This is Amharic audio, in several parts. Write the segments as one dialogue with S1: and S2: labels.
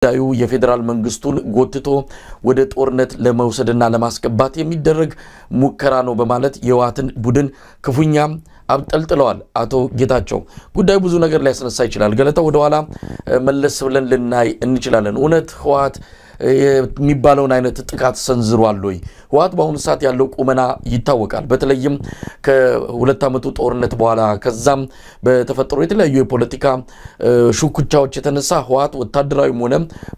S1: ዳዩ የፌደራል መንግስቱን ጎትቶ ወደ ጦርነት ለመውሰድና ለማስገባት የሚደረግ ሙከራ ነው በማለት የዋትን ቡድን ክፉኛ አብጠልጥለዋል። አቶ ጌታቸው ጉዳዩ ብዙ ነገር ላይ ያስነሳ ይችላል። ገለታ ወደ ኋላ መለስ ብለን ልናይ እንችላለን። እውነት ህዋት የሚባለውን አይነት ጥቃት ሰንዝሯል ወይ? ህዋት በአሁኑ ሰዓት ያለው ቁመና ይታወቃል። በተለይም ከሁለት ዓመቱ ጦርነት በኋላ ከዛም በተፈጠሩ የተለያዩ የፖለቲካ ሹኩቻዎች የተነሳ ህዋት ወታደራዊም ሆነ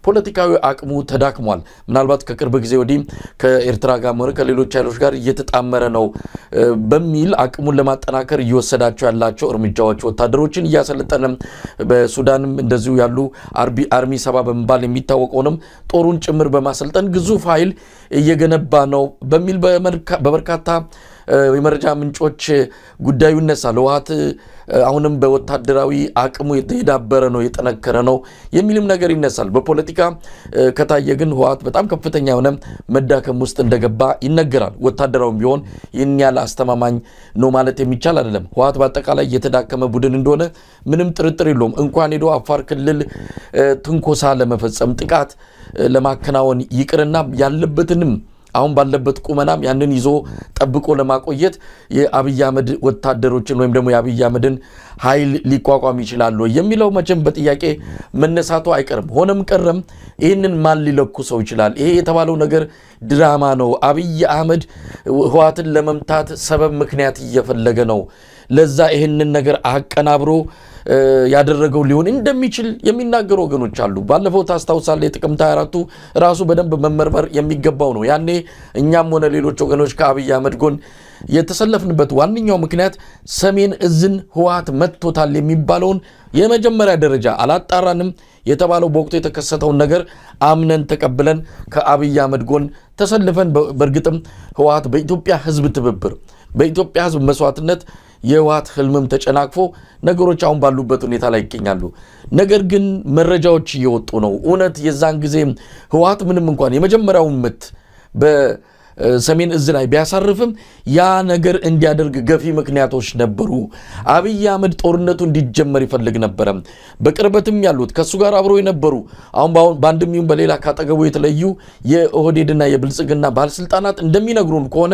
S1: ፖለቲካዊ አቅሙ ተዳክሟል። ምናልባት ከቅርብ ጊዜ ወዲህ ከኤርትራ ጋር ሆነ ከሌሎች ኃይሎች ጋር እየተጣመረ ነው በሚል አቅሙን ለማጠናከር እየወሰዳቸው ያላቸው እርምጃዎች ወታደሮችን እያሰለጠነ በሱዳንም እንደዚሁ ያሉ አርሚ 70 በመባል የሚታወቀውንም ጦሩን ጭምር በማሰልጠን ግዙፍ ኃይል እየገነባ ነው በሚል በበርካታ የመረጃ ምንጮች ጉዳዩ ይነሳል። ህዋት አሁንም በወታደራዊ አቅሙ የተዳበረ ነው የጠነከረ ነው የሚልም ነገር ይነሳል። በፖለቲካ ከታየ ግን ህዋት በጣም ከፍተኛ የሆነ መዳከም ውስጥ እንደገባ ይነገራል። ወታደራውም ቢሆን ይህን ያለ አስተማማኝ ነው ማለት የሚቻል አይደለም። ህዋት በአጠቃላይ የተዳከመ ቡድን እንደሆነ ምንም ጥርጥር የለውም። እንኳን ሄዶ አፋር ክልል ትንኮሳ ለመፈጸም ጥቃት ለማከናወን ይቅርና ያለበትንም አሁን ባለበት ቁመናም ያንን ይዞ ጠብቆ ለማቆየት የአብይ አህመድ ወታደሮችን ወይም ደግሞ የአብይ አህመድን ኃይል ሊቋቋም ይችላል የሚለው መቼም በጥያቄ መነሳቱ አይቀርም። ሆነም ቀረም ይሄንን ማን ሊለኩሰው ይችላል? ይሄ የተባለው ነገር ድራማ ነው። አብይ አህመድ ህዋትን ለመምታት ሰበብ ምክንያት እየፈለገ ነው። ለዛ ይሄንን ነገር አቀናብሮ ያደረገው ሊሆን እንደሚችል የሚናገሩ ወገኖች አሉ። ባለፈው ታስታውሳለህ ጥቅምት 24ቱ ራሱ በደንብ መመርመር የሚገባው ነው። ያኔ እኛም ሆነ ሌሎች ወገኖች ከአብይ አህመድ ጎን የተሰለፍንበት ዋንኛው ምክንያት ሰሜን እዝን ህዋት መጥቶታል የሚባለውን የመጀመሪያ ደረጃ አላጣራንም የተባለው በወቅቱ የተከሰተውን ነገር አምነን ተቀብለን ከአብይ አህመድ ጎን ተሰልፈን በርግጥም ህዋት በኢትዮጵያ ህዝብ ትብብር በኢትዮጵያ ህዝብ መስዋዕትነት የህዋት ህልምም ተጨናቅፎ ነገሮች አሁን ባሉበት ሁኔታ ላይ ይገኛሉ። ነገር ግን መረጃዎች እየወጡ ነው። እውነት የዛን ጊዜ ህዋት ምንም እንኳን የመጀመሪያውን ምት በሰሜን እዝ ላይ ቢያሳርፍም ያ ነገር እንዲያደርግ ገፊ ምክንያቶች ነበሩ። አብይ አህመድ ጦርነቱ እንዲጀመር ይፈልግ ነበር። በቅርበትም ያሉት ከሱ ጋር አብሮ የነበሩ አሁን ባንድም ይሁን በሌላ ካጠገቡ የተለዩ የኦህዴድና የብልጽግና ባለስልጣናት እንደሚነግሩን ከሆነ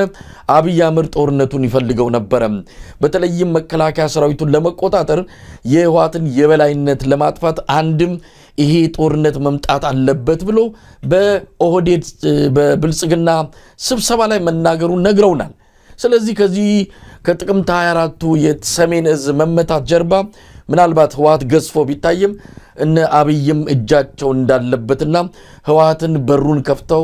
S1: አብይ አህመድ ጦርነቱን ይፈልገው ነበር። በተለይም መከላከያ ሰራዊቱን ለመቆጣጠር የህዋትን የበላይነት ለማጥፋት አንድም ይሄ ጦርነት መምጣት አለበት ብሎ በኦህዴድ በብልጽግና ስብሰባ ላይ መናገሩን ነግረውናል። ስለዚህ ከዚህ ከጥቅምት 24ቱ የሰሜን እዝ መመታት ጀርባ ምናልባት ህዋት ገዝፎ ቢታይም እነ አብይም እጃቸው እንዳለበትና ህዋትን በሩን ከፍተው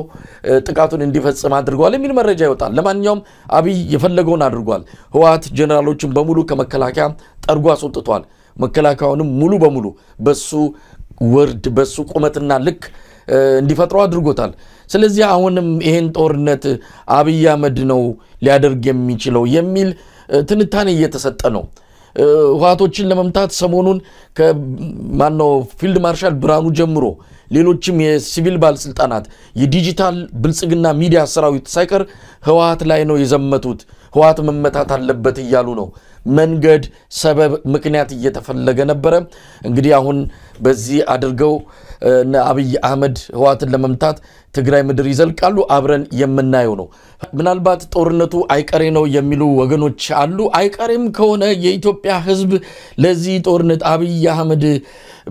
S1: ጥቃቱን እንዲፈጽም አድርጓል የሚል መረጃ ይወጣል። ለማንኛውም አብይ የፈለገውን አድርጓል። ህዋት ጀነራሎችን በሙሉ ከመከላከያ ጠርጎ አስወጥቷል። መከላከያውንም ሙሉ በሙሉ በሱ ወርድ በሱ ቁመትና ልክ እንዲፈጥሩ አድርጎታል። ስለዚህ አሁንም ይሄን ጦርነት አብይ አህመድ ነው ሊያደርግ የሚችለው የሚል ትንታኔ እየተሰጠ ነው። ህዋቶችን ለመምታት ሰሞኑን ከማነው ፊልድ ማርሻል ብርሃኑ ጀምሮ ሌሎችም የሲቪል ባለስልጣናት የዲጂታል ብልጽግና ሚዲያ ሰራዊት ሳይቀር ህዋት ላይ ነው የዘመቱት። ህዋት መመታት አለበት እያሉ ነው። መንገድ ሰበብ ምክንያት እየተፈለገ ነበር። እንግዲህ አሁን በዚህ አድርገው አብይ አህመድ ህዋትን ለመምታት ትግራይ ምድር ይዘልቃሉ አብረን የምናየው ነው። ምናልባት ጦርነቱ አይቀሬ ነው የሚሉ ወገኖች አሉ። አይቀሬም ከሆነ የኢትዮጵያ ህዝብ ለዚህ ጦርነት አብይ አህመድ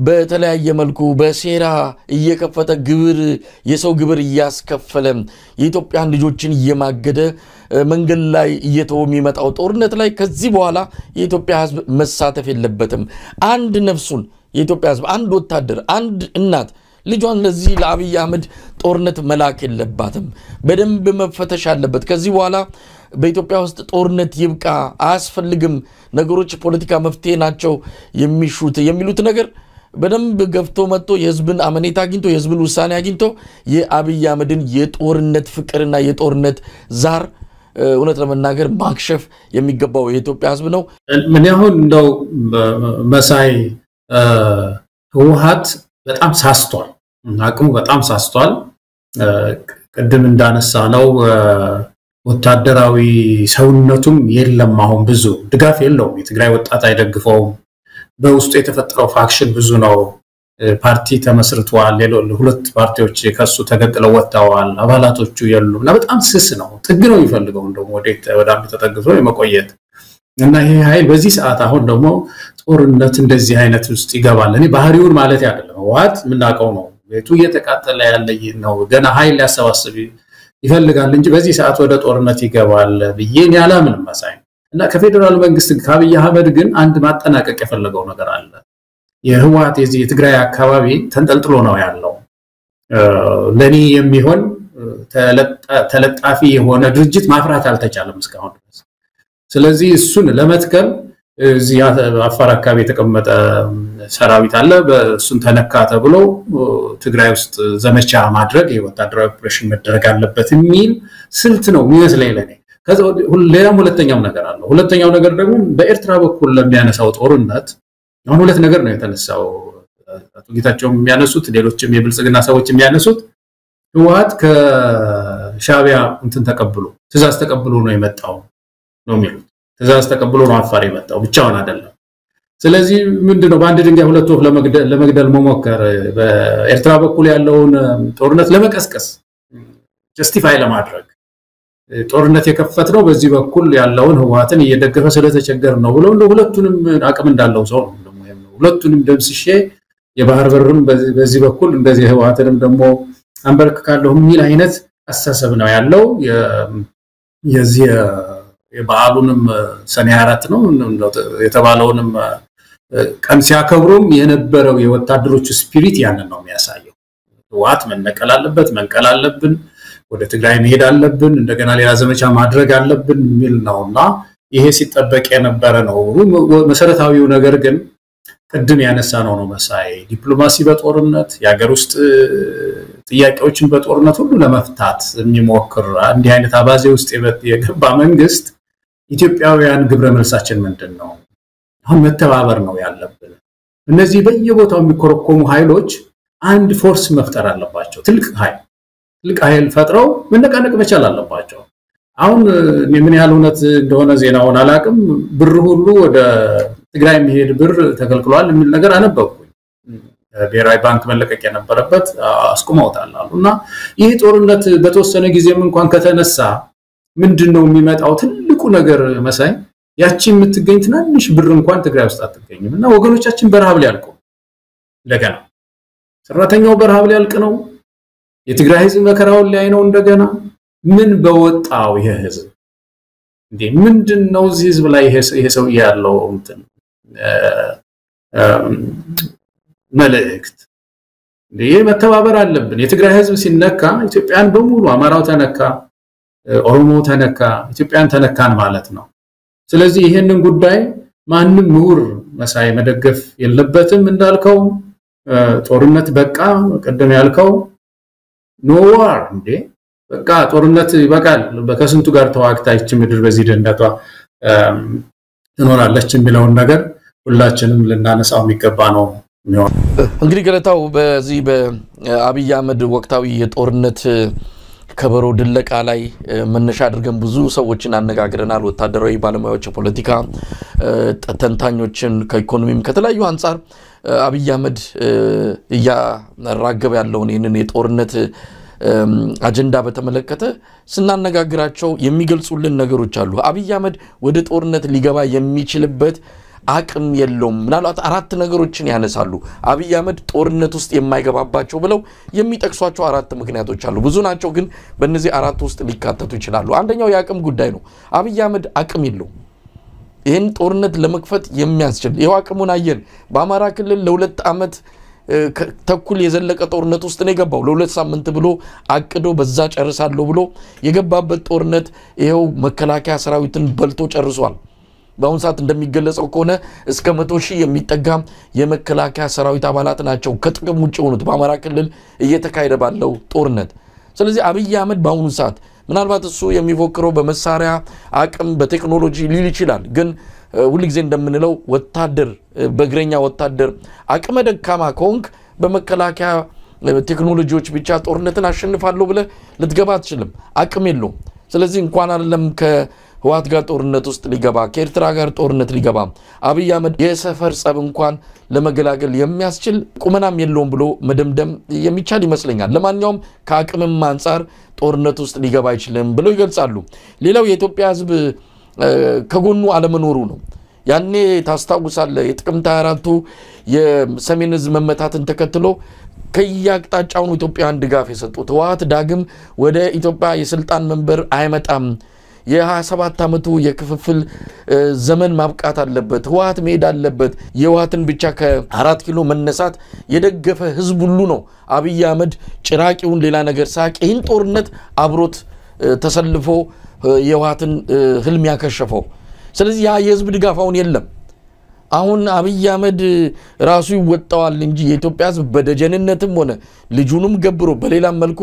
S1: በተለያየ መልኩ በሴራ እየከፈተ ግብር የሰው ግብር እያስከፈለ የኢትዮጵያን ልጆችን እየማገደ መንገድ ላይ እየተው የሚመጣው ጦርነት ላይ ከዚህ በኋላ የኢትዮጵያ ህዝብ መሳተፍ የለበትም። አንድ ነፍሱን የኢትዮጵያ ህዝብ አንድ ወታደር አንድ እናት ልጇን ለዚህ ለአብይ አህመድ ጦርነት መላክ የለባትም። በደንብ መፈተሽ አለበት። ከዚህ በኋላ በኢትዮጵያ ውስጥ ጦርነት ይብቃ አያስፈልግም፣ ነገሮች ፖለቲካ መፍትሄ ናቸው የሚሹት የሚሉት ነገር በደንብ ገፍቶ መጥቶ የህዝብን አመኔታ አግኝቶ የህዝብን ውሳኔ አግኝቶ የአብይ አህመድን የጦርነት ፍቅርና የጦርነት ዛር እውነት ለመናገር ማክሸፍ የሚገባው የኢትዮጵያ ህዝብ ነው።
S2: ምን ያሁን እንደው መሳይ ህዋት በጣም ሳስቷል፣ አቅሙ በጣም ሳስቷል። ቅድም እንዳነሳ ነው ወታደራዊ ሰውነቱም የለም። አሁን ብዙ ድጋፍ የለውም። የትግራይ ወጣት አይደግፈውም። በውስጡ የተፈጠረው ፋክሽን ብዙ ነው። ፓርቲ ተመስርቷል ሁለት ፓርቲዎች ከሱ ተገጥለው ወጣዋል አባላቶቹ የሉምና በጣም ስስ ነው ጥግ ነው ይፈልገው እንደው ወደ አንዱ ተጠግቶ የመቆየት እና ይሄ ኃይል በዚህ ሰዓት አሁን ደግሞ ጦርነት እንደዚህ አይነት ውስጥ ይገባል እኔ ባህሪውን ማለት አይደለም ዋት ምናቀው ነው ቤቱ እየተቃጠለ ያለ ነው ገና ኃይል ያሰባስብ ይፈልጋል እንጂ በዚህ ሰዓት ወደ ጦርነት ይገባል ብዬን ያላምን ማሳይ እና ከፌደራል መንግስት ከአብይ አህመድ ግን አንድ ማጠናቀቅ የፈለገው ነገር አለ የህዋት የትግራይ አካባቢ ተንጠልጥሎ ነው ያለው ለኔ የሚሆን ተለጣፊ የሆነ ድርጅት ማፍራት አልተቻለም እስካሁን ድረስ ስለዚህ እሱን ለመትከል እዚህ አፋር አካባቢ የተቀመጠ ሰራዊት አለ በእሱን ተነካ ተብሎ ትግራይ ውስጥ ዘመቻ ማድረግ የወታደራዊ ኦፕሬሽን መደረግ አለበት የሚል ስልት ነው የሚመስለኝ ለኔ ከዛ ሌላም ሁለተኛው ነገር አለ ሁለተኛው ነገር ደግሞ በኤርትራ በኩል ለሚያነሳው ጦርነት አሁን ሁለት ነገር ነው የተነሳው አቶ ጌታቸው የሚያነሱት ሌሎችም የብልጽግና ሰዎች የሚያነሱት ህወሓት ከሻቢያ እንትን ተቀብሎ ትዛዝ ተቀብሎ ነው የመጣው ነው የሚሉት ትዛዝ ተቀብሎ ነው አፋር የመጣው ብቻውን አይደለም ስለዚህ ምንድነው በአንድ ድንጋይ ሁለት ወፍ ለመግደል መሞከር በኤርትራ በኩል ያለውን ጦርነት ለመቀስቀስ ጀስቲፋይ ለማድረግ ጦርነት የከፈተው በዚህ በኩል ያለውን ህወሓትን እየደገፈ ስለተቸገረ ነው ብለው ሁለቱንም አቅም እንዳለው ሰው ነው ሁለቱንም ደምስሼ የባህር በርም በዚህ በኩል እንደዚህ ህወሓትንም ደግሞ አንበርክካለሁ የሚል አይነት አስተሳሰብ ነው ያለው የዚህ የባሉንም ሰኔ 4 ነው የተባለውንም ቀን ሲያከብሩም የነበረው የወታደሮቹ ስፒሪት ያንን ነው የሚያሳየው ህወሓት መንቀል አለብን ወደ ትግራይ መሄድ አለብን እንደገና ሌላ ዘመቻ ማድረግ አለብን የሚል ነውና ይሄ ሲጠበቅ የነበረ ነው መሰረታዊው ነገር ግን ቅድም ያነሳ ነው መሳይ ዲፕሎማሲ በጦርነት ያገር ውስጥ ጥያቄዎችን በጦርነት ሁሉ ለመፍታት የሚሞክር አንድ አይነት አባዜ ውስጥ የገባ መንግስት ኢትዮጵያውያን ግብረ መልሳችን ምንድነው አሁን መተባበር ነው ያለብን እነዚህ በየቦታው የሚኮረኮሙ ኃይሎች አንድ ፎርስ መፍጠር አለባቸው ትልቅ ኃይል ፈጥረው መነቃነቅ መቻል አለባቸው አሁን ምን ያህል እውነት እንደሆነ ዜናውን አላቅም ብር ሁሉ ወደ ትግራይ መሄድ ብር ተከልክሏል የሚል ነገር አነበብኩኝ ብሔራዊ ባንክ መለቀቅ የነበረበት አስቆመውታል አሉና ይሄ ጦርነት በተወሰነ ጊዜም እንኳን ከተነሳ ምንድነው የሚመጣው ትልቁ ነገር መሳይ ያቺ የምትገኝ ትናንሽ ብር እንኳን ትግራይ ውስጥ አትገኝምና ወገኖቻችን በረሃብ ሊያልቁ እንደገና ሰራተኛው በረሃብ ሊያልቅ ነው የትግራይ ህዝብ መከራውን ላይ ነው እንደገና ምን በወጣው ይሄ ህዝብ እንዴ ምንድነው እዚህ ህዝብ ላይ ይሄ ሰው ያለው እንትን መልእክት እንዴ መተባበር አለብን የትግራይ ህዝብ ሲነካ ኢትዮጵያን በሙሉ አማራው ተነካ ኦሮሞ ተነካ ኢትዮጵያን ተነካን ማለት ነው ስለዚህ ይሄንን ጉዳይ ማንንም ምሁር መሳይ መደገፍ የለበትም እንዳልከው ጦርነት በቃ ቀደም ያልከው ኖዋር እንዴ በቃ ጦርነት ይበቃል በከስንቱ ጋር ተዋግታች ምድር በዚህ ደንዳቷ ትኖራለች የሚለውን ነገር ሁላችንም ልናነሳው የሚገባ ነው
S1: እንግዲህ ገለታው በዚህ በአብይ አህመድ ወቅታዊ የጦርነት ከበሮ ድለቃ ላይ መነሻ አድርገን ብዙ ሰዎችን አነጋግረናል ወታደራዊ ባለሙያዎች ፖለቲካ ተንታኞችን ከኢኮኖሚም ከተለያዩ አንፃር አብይ አህመድ ያራገበ ያለውን ይሄንን የጦርነት አጀንዳ በተመለከተ ስናነጋግራቸው የሚገልጹልን ነገሮች አሉ አብይ አህመድ ወደ ጦርነት ሊገባ የሚችልበት አቅም የለውም ምናልባት አራት ነገሮችን ያነሳሉ አብይ አህመድ ጦርነት ውስጥ የማይገባባቸው ብለው የሚጠቅሷቸው አራት ምክንያቶች አሉ ብዙ ናቸው ግን በእነዚህ አራት ውስጥ ሊካተቱ ይችላሉ አንደኛው የአቅም ጉዳይ ነው አብይ አህመድ አቅም የለውም ይሄን ጦርነት ለመክፈት የሚያስችል ይሄው አቅሙን አየን በአማራ ክልል ለሁለት ዓመት ተኩል የዘለቀ ጦርነት ውስጥ ነው የገባው ለሁለት ሳምንት ብሎ አቅዶ በዛ ጨርሳለሁ ብሎ የገባበት ጦርነት ይሄው መከላከያ ሰራዊትን በልቶ ጨርሷል በአሁን ሰዓት እንደሚገለጸው ከሆነ እስከ 100,000 የሚጠጋ የመከላከያ ሰራዊት አባላት ናቸው ከጥቅም ውጭ ሆኑት በአማራ ክልል እየተካሄደ ባለው ጦርነት ስለዚህ አብይ አህመድ በአሁኑ ሰዓት ምናልባት እሱ የሚፎክረው በመሳሪያ አቅም በቴክኖሎጂ ሊል ይችላል ግን ሁሉ ጊዜ እንደምንለው ወታደር በእግረኛ ወታደር አቅመ ደካማ ኮንክ በመከላከያ ቴክኖሎጂዎች ብቻ ጦርነትን አሸንፋለሁ ብለ ልትገባ አትችልም አቅም የለውም ስለዚህ እንኳን አይደለም ህዋት ጋር ጦርነት ውስጥ ሊገባ ከኤርትራ ጋር ጦርነት ሊገባ አብይ አህመድ የሰፈር ጸብ እንኳን ለመገላገል የሚያስችል ቁመናም የለውም ብሎ መደምደም የሚቻል ይመስለኛል። ለማንኛውም ከአቅምም አንፃር ጦርነት ውስጥ ሊገባ አይችልም ብለው ይገልጻሉ። ሌላው የኢትዮጵያ ህዝብ ከጎኑ አለመኖሩ ነው። ያኔ ታስታውሳለህ የጥቅምት 24ቱ የሰሜን ህዝብ መመታትን ተከትሎ ከያቅጣጫው ኢትዮጵያን ድጋፍ የሰጡት ህዋት ዳግም ወደ ኢትዮጵያ የስልጣን መንበር አይመጣም፣ የ27 ዓመቱ የክፍፍል ዘመን ማብቃት አለበት፣ ህዋት መሄድ አለበት፣ የህዋትን ብቻ ከ4 ኪሎ መነሳት የደገፈ ህዝብ ሁሉ ነው አብይ አህመድ ጭራቂውን ሌላ ነገር ሳቅ ይህን ጦርነት አብሮት ተሰልፎ የህዋትን ህልም ያከሸፈው። ስለዚህ ያ የህዝብ ድጋፍ አሁን የለም። አሁን አብይ አህመድ ራሱ ይወጣዋል እንጂ የኢትዮጵያ ህዝብ በደጀንነትም ሆነ ልጁንም ገብሮ በሌላም መልኩ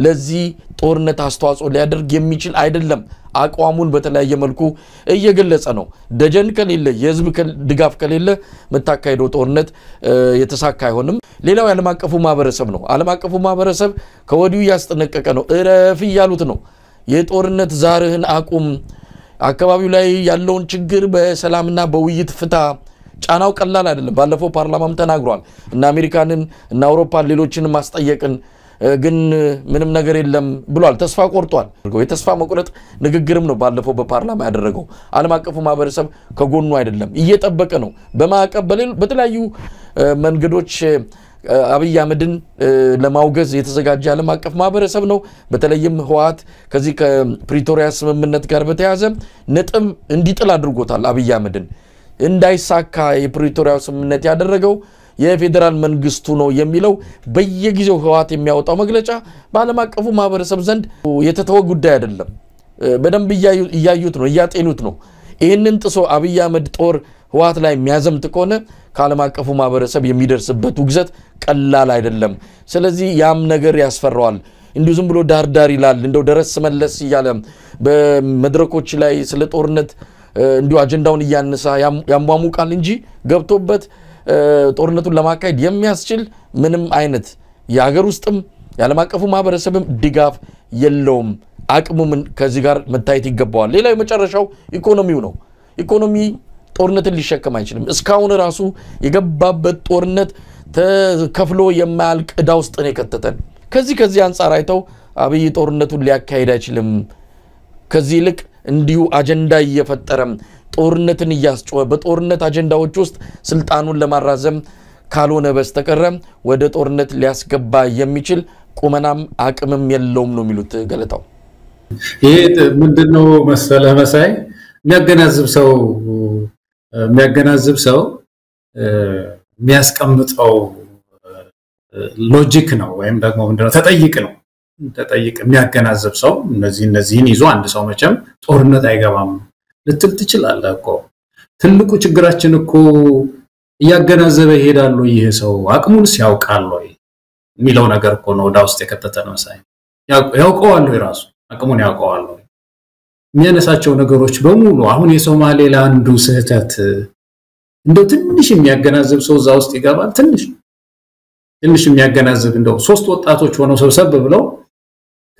S1: ለዚህ ጦርነት አስተዋጽኦ ሊያደርግ የሚችል አይደለም። አቋሙን በተለያየ መልኩ እየገለጸ ነው። ደጀን ከሌለ የህዝብ ድጋፍ ከሌለ መታካይዶ ጦርነት የተሳካ አይሆንም። ሌላው ዓለም አቀፉ ማህበረሰብ ነው። ዓለም አቀፉ ማህበረሰብ ከወዲሁ ያስጠነቀቀ ነው። እረፍ ይያሉት ነው። የጦርነት ዛርህን አቁም፣ አካባቢው ላይ ያለውን ችግር በሰላምና በውይይት ፍታ። ጫናው ቀላል አይደለም። ባለፈው ፓርላማም ተናግሯል። እና አሜሪካንን እና አውሮፓን ሌሎችንም ማስጠየቅን ግን ምንም ነገር የለም ብሏል። ተስፋ ቆርጧል። የተስፋ መቁረጥ ንግግርም ነው ባለፈው በፓርላማ ያደረገው። ዓለም አቀፉ ማህበረሰብ ከጎኑ አይደለም፣ እየጠበቀ ነው። በማዕቀብ በተለያዩ መንገዶች አብይ አህመድን ለማውገዝ የተዘጋጀ ዓለም አቀፍ ማህበረሰብ ነው። በተለይም ህዋት ከዚህ ከፕሪቶሪያ ስምምነት ጋር በተያያዘ ነጥብ እንዲጥል አድርጎታል። አብይ አህመድን እንዳይሳካ የፕሪቶሪያው ስምምነት ያደረገው የፌደራል መንግስቱ ነው የሚለው በየጊዜው ህዋት የሚያወጣው መግለጫ በዓለም አቀፉ ማህበረሰብ ዘንድ የተተወ ጉዳይ አይደለም። በደንብ እያዩት ነው፣ እያጤኑት ነው። ይህንን ጥሶ አብይ አህመድ ጦር ህዋት ላይ የሚያዘምት ከሆነ ከዓለም አቀፉ ማህበረሰብ የሚደርስበት ውግዘት ቀላል አይደለም። ስለዚህ ያም ነገር ያስፈራዋል። እንዲሁ ዝም ብሎ ዳርዳር ይላል፣ እንደው ደረስ መለስ እያለ በመድረኮች ላይ ስለ ጦርነት እንዲሁ አጀንዳውን እያነሳ ያሟሙቃል እንጂ ገብቶበት ጦርነቱን ለማካሄድ የሚያስችል ምንም አይነት የሀገር ውስጥም የዓለም አቀፉ ማህበረሰብም ድጋፍ የለውም። አቅሙም ከዚህ ጋር መታየት ይገባዋል። ሌላው የመጨረሻው ኢኮኖሚው ነው። ኢኮኖሚ ጦርነትን ሊሸከም አይችልም። እስካሁን ራሱ የገባበት ጦርነት ተከፍሎ የማያልቅ ዕዳ ውስጥ ነው የከተተን። ከዚህ አንፃር አይተው አብይ ጦርነቱን ሊያካሂድ አይችልም። ከዚህ ይልቅ እንዲሁ አጀንዳ እየፈጠረ ጦርነትን እያስጮኸ በጦርነት አጀንዳዎች ውስጥ ስልጣኑን ለማራዘም ካልሆነ በስተቀር ወደ ጦርነት ሊያስገባ የሚችል ቁመናም አቅምም የለውም ነው የሚሉት ገለታው።
S2: ይሄ ምንድነው መሰለህ መሳይ የሚያገናዝብ ሰው የሚያስቀምጠው ሎጂክ ነው ወይም ደግሞ ምንድነው ተጠይቅ የሚያገናዝብ ሰው እነዚህን ይዞ አንድ ሰው መቼም ጦርነት አይገባም ልትል ትችላለህ እኮ። ትልቁ ችግራችን እኮ እያገናዘበ ይሄዳል ወይ ይሄ ሰው አቅሙንስ ያውቃል ወይ የሚለው ነገር እኮ ነው ወደ ውስጥ የከተተን መሳይ። ያውቀዋል ወይ ራሱ አቅሙን ያውቀዋል ወይ? የሚያነሳቸው ነገሮች በሙሉ አሁን የሶማሌላንዱ ስህተት እንደው ትንሽ የሚያገናዝብ ሰው እዛ ውስጥ ይገባል። ትንሽ የሚያገናዝብ እንደው ሶስት ወጣቶች ሆነው ሰብሰብ ብለው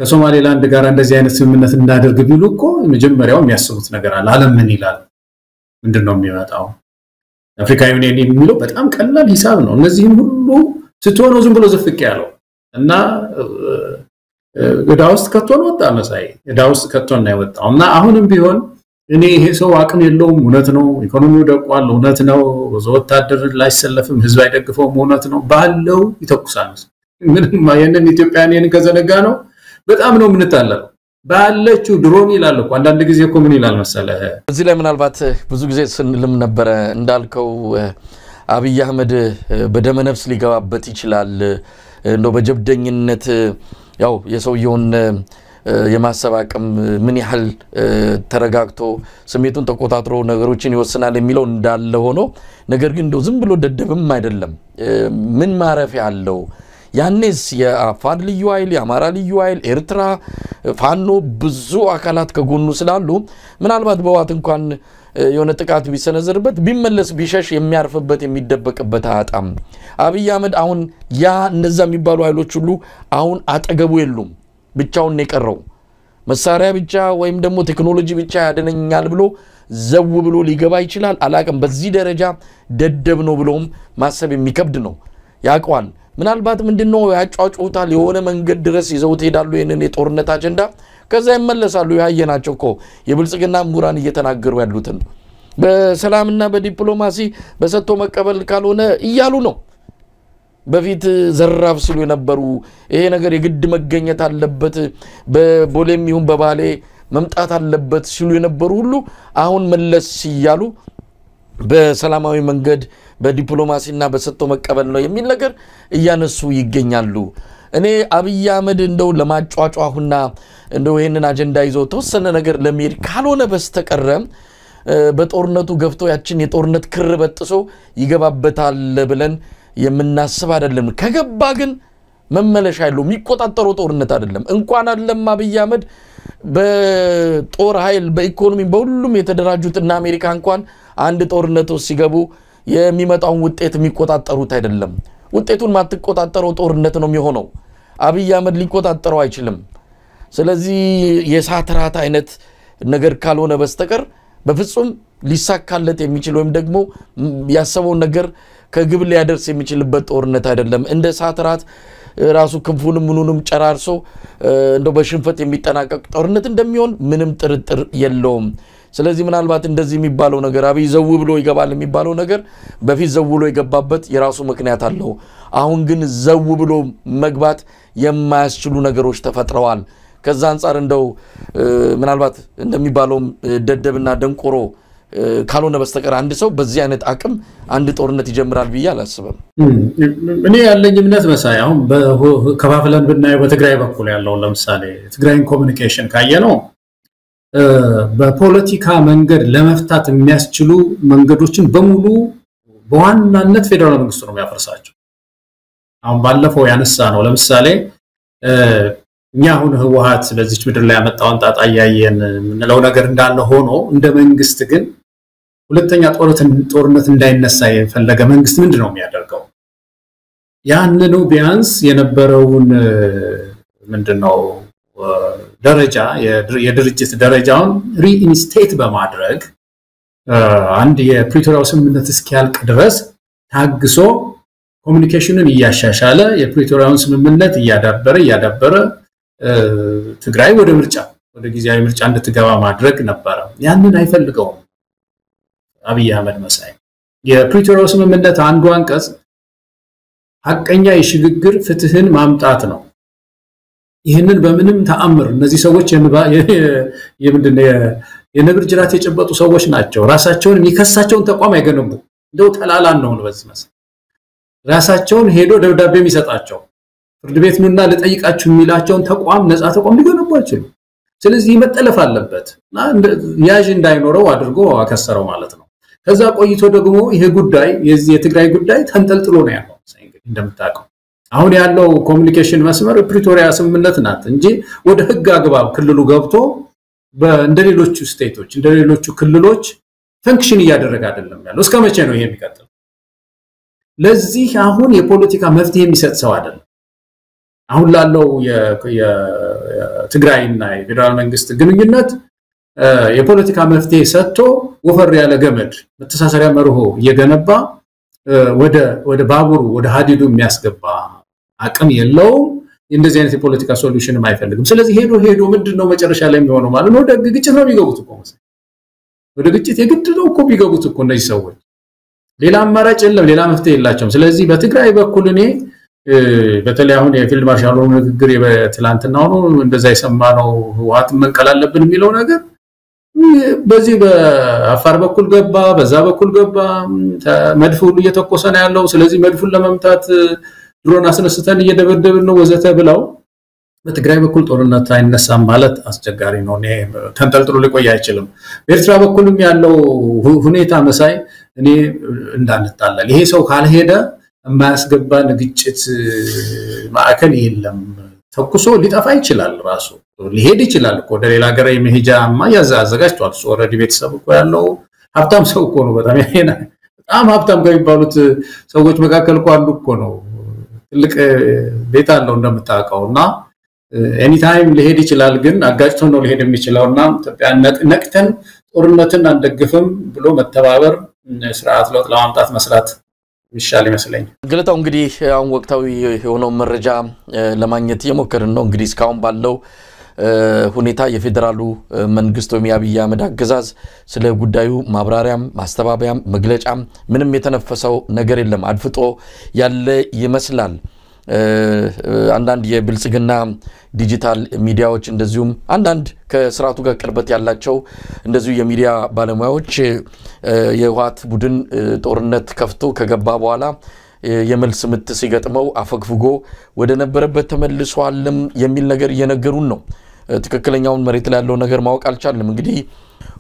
S2: ከሶማሌላንድ ጋር እንደዚህ አይነት ስምምነት እንዳደርግ ቢሉ እኮ መጀመሪያው የሚያስቡት ነገር አለ። ዓለም ምን ይላል? ምንድነው የሚመጣው? አፍሪካ ዩኒየን የሚለው በጣም ቀላል ሂሳብ ነው። እነዚህን ሁሉ ስትሆነው ዝም ብሎ ዝፍቅ ያለው እና ዕዳ ውስጥ ከቶን ወጣ መሳይ። ዕዳ ውስጥ ከቶን ነው የወጣው እና አሁንም ቢሆን እኔ ይሄ ሰው አቅም የለውም እውነት ነው። ኢኮኖሚው ደቋል እውነት ነው። ወታደር ላይሰለፍም ህዝብ አይደግፈውም እውነት ነው። ባለው ይተኩሳል። ምንም የነን ኢትዮጵያን ከዘነጋ ነው በጣም ነው ምንታለው። ባለችው ድሮን ይላል እኮ አንዳንድ ጊዜ እኮ ምን ይላል መሰለህ
S1: እዚህ ላይ ምናልባት ብዙ ጊዜ ስንልም ነበር እንዳልከው አብይ አህመድ በደመነፍስ ሊገባበት ይችላል። እንደው በጀብደኝነት ያው የሰውየውን የማሰብ አቅም ምን ያህል ተረጋግቶ ስሜቱን ተቆጣጥሮ ነገሮችን ይወስናል የሚለው እንዳለ ሆኖ ነገር ግን እንደው ዝም ብሎ ደደብም አይደለም። ምን ማረፊያ አለው? ያኔስ የአፋር ልዩ ኃይል የአማራ ልዩ ኃይል ኤርትራ ፋኖ ብዙ አካላት ከጎኑ ስላሉ ምናልባት በዋት እንኳን የሆነ ጥቃት ቢሰነዘርበት ቢመለስ ቢሸሽ የሚያርፍበት የሚደበቅበት አጣም። አብይ አህመድ አሁን ያ እንደዛ የሚባሉ ኃይሎች ሁሉ አሁን አጠገቡ የሉም። ብቻውን የቀረው መሳሪያ ብቻ ወይም ደግሞ ቴክኖሎጂ ብቻ ያደነኛል ብሎ ዘው ብሎ ሊገባ ይችላል አላቀም በዚህ ደረጃ ደደብ ነው ብሎም ማሰብ የሚከብድ ነው ያቋል ምናልባት ምንድነው ያጫጫውታል የሆነ መንገድ ድረስ ይዘውት ሄዳሉ የነን የጦርነት አጀንዳ ከዛ ይመለሳሉ ያየናቸው እኮ የብልጽግና ምሁራን እየተናገሩ ያሉትን በሰላምና በዲፕሎማሲ በሰጥቶ መቀበል ካልሆነ ይያሉ ነው በፊት ዘራፍ ሲሉ የነበሩ ይሄ ነገር የግድ መገኘት አለበት በቦሌም ይሁን በባሌ መምጣት አለበት ሲሉ የነበሩ ሁሉ አሁን መለስ ይያሉ በሰላማዊ መንገድ በዲፕሎማሲና በሰጥቶ መቀበል ነው የሚል ነገር እያነሱ ይገኛሉ እኔ አብይ አህመድ እንደው ለማጫጫሁና እንደው ይሄንን አጀንዳ ይዞ ተወሰነ ነገር ለሚሄድ ካልሆነ በስተቀረ በጦርነቱ ገፍቶ ያችን የጦርነት ክር በጥሶ ይገባበታል ብለን የምናስብ አይደለም ከገባ ግን መመለሻ አይሉ የሚቆጣጠረው ጦርነት አይደለም እንኳን አይደለም አብይ አህመድ በጦር ኃይል በኢኮኖሚ በሁሉም የተደራጁትና አሜሪካ እንኳን አንድ ጦርነት ሲገቡ የሚመጣውን ውጤት የሚቆጣጠሩት አይደለም ውጤቱን ማትቆጣጠረው ጦርነት ነው የሚሆነው አብይ አህመድ ሊቆጣጠረው አይችልም ስለዚህ የሳትራት አይነት ነገር ካልሆነ በስተቀር በፍጹም ሊሳካለት የሚችል ወይም ደግሞ ያሰበው ነገር ከግብ ሊያደርስ የሚችልበት ጦርነት አይደለም እንደ ሳትራት ራሱ ክንፉንም ምኑንም ጨራርሶ እንደው በሽንፈት የሚጠናቀቅ ጦርነት እንደሚሆን ምንም ጥርጥር የለውም ስለዚህ ምናልባት እንደዚህ የሚባለው ነገር አብይ ዘው ብሎ ይገባል የሚባለው ነገር በፊት ዘው ብሎ የገባበት የራሱ ምክንያት አለው አሁን ግን ዘው ብሎ መግባት የማያስችሉ ነገሮች ተፈጥረዋል ከዛ አንፃር እንደው ምናልባት እንደሚባለው ደደብና ደንቆሮ ካልሆነ በስተቀር አንድ ሰው በዚህ አይነት አቅም አንድ ጦርነት ይጀምራል ብዬ አላስብም
S2: እኔ ያለኝ እምነት መሳይ አሁን በከፋፍለን ብናየው በትግራይ በኩል ያለው ለምሳሌ ትግራይን ኮሙኒኬሽን ካየነው በፖለቲካ መንገድ ለመፍታት የሚያስችሉ መንገዶችን በሙሉ በዋናነት ፌደራል መንግስቱ ነው የሚያፈርሳቸው አሁን ባለፈው ያነሳ ነው ለምሳሌ እኛ አሁን ህወሓት በዚች ምድር ላይ ያመጣውን ጣጣ ያየን ምንለው ነገር እንዳለ ሆኖ እንደ መንግስት ግን ሁለተኛ ጦርነት እንዳይነሳ የፈለገ መንግስት ምንድነው የሚያደርገው ያንኑ ቢያንስ የነበረውን ምንድነው ደረጃ የድርጅት ደረጃውን ሪኢንስቴት በማድረግ አንድ የፕሪቶሪያው ስምምነት እስኪያልቅ ድረስ ታግሶ ኮሙኒኬሽንን ያሻሻለ የፕሪቶሪያውን ስምምነት ያዳበረ ትግራይ ወደ ጊዜያዊ ምርጫ እንድትገባ ማድረግ ነበር ያንን አይፈልገውም አብይ አህመድ መሳይ የፕሪቶሪያው ስምምነት አንዱ አንቀጽ ሐቀኛ የሽግግር ፍትህን ማምጣት ነው ይሄንን በምንም ተአምር እነዚህ ሰዎች የምንድነው የነብር ጅራት የጨበጡ ሰዎች ናቸው ራሳቸውን የሚከሳቸውን ተቋም አይገነቡ እንደው ተላላን ነው በዚህ መሰል ራሳቸውን ሄዶ ደብዳቤ የሚሰጣቸው ፍርድ ቤት ነውና ለጠይቃችሁ የሚላቸውን ተቋም ነፃ ተቋም ሊገነቡ አይችሉ ስለዚህ መጠለፍ አለበት ያጅ እንዳይኖረው አድርጎ አከሰረው ማለት ነው ከዛ ቆይቶ ደግሞ ይሄ ጉዳይ የዚህ የትግራይ ጉዳይ ተንጠልጥሎ ነው ያለው እንደምታውቀው አሁን ያለው ኮሙኒኬሽን መስመር ፕሪቶሪያ ስምምነት ናት እንጂ ወደ ህግ አግባብ ክልሉ ገብቶ እንደሌሎቹ ስቴቶች እንደሌሎቹ ክልሎች ፈንክሽን ያደረገ አይደለም ያለው እስከመቼ ነው ይሄ የሚቀጥለው ለዚህ አሁን የፖለቲካ መፍትሄ የሚሰጥ ሰው አይደለም አሁን ላለው የትግራይና የፌደራል መንግስት ግንኙነት የፖለቲካ መፍትሄ ሰጥቶ ወፈር ያለ ገመድ መተሳሰሪያ መርሆ እየገነባ ወደ ባቡሩ ወደ ሀዲዱ የሚያስገባ አቅም የለውም እንደዚህ አይነት የፖለቲካ ሶሉሽን አይፈልግም ስለዚህ ሄዶ ምንድነው መጨረሻ ላይ የሚሆነው ማለት ነው ወደ ግጭት ነው የሚገቡት እኮ ወደ ግጭት የግድ ነው እኮ የሚገቡት እኮ እነዚህ ሰዎች ሌላ አማራጭ የለም ሌላ መፍትሄ የላቸውም ስለዚህ በትግራይ በኩል እኔ በተለይ አሁን የፊልድ ማርሻሉ ንግግር የትላንትናው ነው እንደዛ የሰማነው ህወሓት መንቀል አለብን የሚለው ነገር በዚህ በአፋር በኩል ገባ በዛ በኩል ገባ መድፍ ሁሉ እየተቆሰ ነው ያለው ስለዚህ መድፉን ለመምታት ድሮን አስነስተን እየደበደብን ነው ወዘተ ብለው በትግራይ በኩል ጦርነት አይነሳም ማለት አስቸጋሪ ነው ተንጠልጥሎ ሊቆይ አይችልም በኤርትራ በኩልም ያለው ሁኔታ መሳይ እኔ እንዳንጣላል ይሄ ሰው ካልሄደ የማያስገባን ግጭት ማዕከል የለም ተኩሶ ሊጠፋ ይችላል ራሱ ሊሄድ ይችላል እኮ ወደ ሌላ ሀገር የመሄጃማ ያዘጋጅቷል ኦሬዲ ቤተሰብ እኮ ያለው ሀብታም ሰው እኮ ነው በጣም ሀብታም ከሚባሉት ሰዎች መካከል እኮ አንዱ እኮ ነው ትልቅ ቤት አለው እንደምታውቀውና ኤኒታይም ሊሄድ ይችላል ግን አጋጭቶ ነው ሊሄድ የሚችለውና ኢትዮጵያ ነቅተን ጦርነትን አንደግፍም ብሎ መተባበር ስርዓት ለውጥ ለማምጣት መስራት ይሻል ይመስለኛል።
S1: ገለታው እንግዲህ አሁን ወቅታዊ የሆነው መረጃ ለማግኘት የሞከርን ነው። እንግዲህ እስካሁን ባለው ሁኔታ የፌደራሉ መንግስት ወይም የአብይ አህመድ አገዛዝ ስለ ጉዳዩ ማብራሪያም ማስተባበያም መግለጫም ምንም የተነፈሰው ነገር የለም። አድፍጦ ያለ ይመስላል። አንዳንድ የብልጽግና ዲጂታል ሚዲያዎች እንደዚሁም አንዳንድ ከስርዓቱ ጋር ቅርበት ያላቸው እንደዚሁ የሚዲያ ባለሙያዎች የህወሓት ቡድን ጦርነት ከፍቶ ከገባ በኋላ የመልስ ምት ሲገጥመው አፈግፍጎ ወደ ነበረበት ተመልሷልም የሚል ነገር እየነገሩን ነው። ትክክለኛውን መሬት ላይ ያለው ነገር ማወቅ አልቻልንም። እንግዲህ